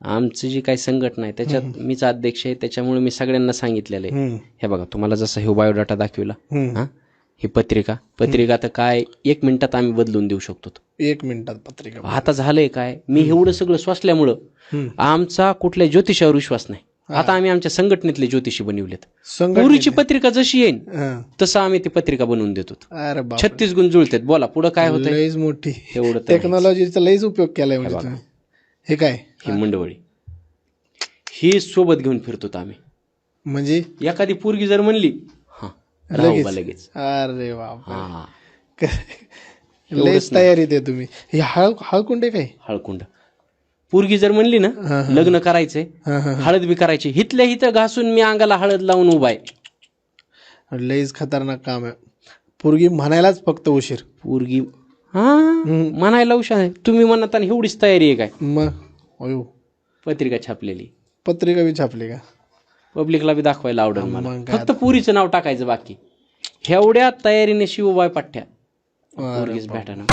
आमची जी काही संघटना आहे त्याच्यात मीच अध्यक्ष आहे, त्याच्यामुळे मी सगळ्यांना सांगितलेलं आहे. हे बघा, तुम्हाला जसा हे बायोडाटा दाखविला, ही पत्रिका तर काय 1 मिनिटात आम्ही बदलून देऊ शकतो. 1 मिनिटात पत्रिका. आता झालंय काय, मी एवढं सगळं स्वासल्यामुळं आमचा कुठल्या ज्योतिषावर विश्वास नाही. आता आम्ही आमच्या संघटनेतले ज्योतिषी बनवलेत. पूर्वीची पत्रिका जशी येईल तसं आम्ही ती पत्रिका बनवून देतो. 36 गुण जुळतात. बोला पुढे काय होतं. लईच मोठी एवढं टेक्नॉलॉजीचा लईच उपयोग केलाय म्हणजे तुम्ही. हे काय, ही मंडवळी ही सोबत घेऊन फिरतो आम्ही. म्हणजे एखादी पोरगी जर म्हणली लगेच. अरे बाप, लईच तयारीत आहे तुम्ही. हे हळकुंडे काय, हळकुंड. पोरगी जर म्हणली ना लग्न करायचंय, हळद बी करायची, हिथल्या हिथं घासून मी अंगाला हळद लावून उभा आहे. लईच खतरनाक काम आहे. पोरगी म्हणायलाच फक्त उशीर. पोरगी म्हणायला उशीर आहे. तुम्ही म्हणत आणि एवढीच तयारी आहे काय. मग पत्रिका छापलेली, पत्रिका बी छापली का, पब्लिकला बी दाखवायला आवडेल मला. फक्त पुरीचं नाव टाकायचं बाकी. एवढ्या तयारीने शिवबाय पठ्ठ्या पोरगीच भेटा ना.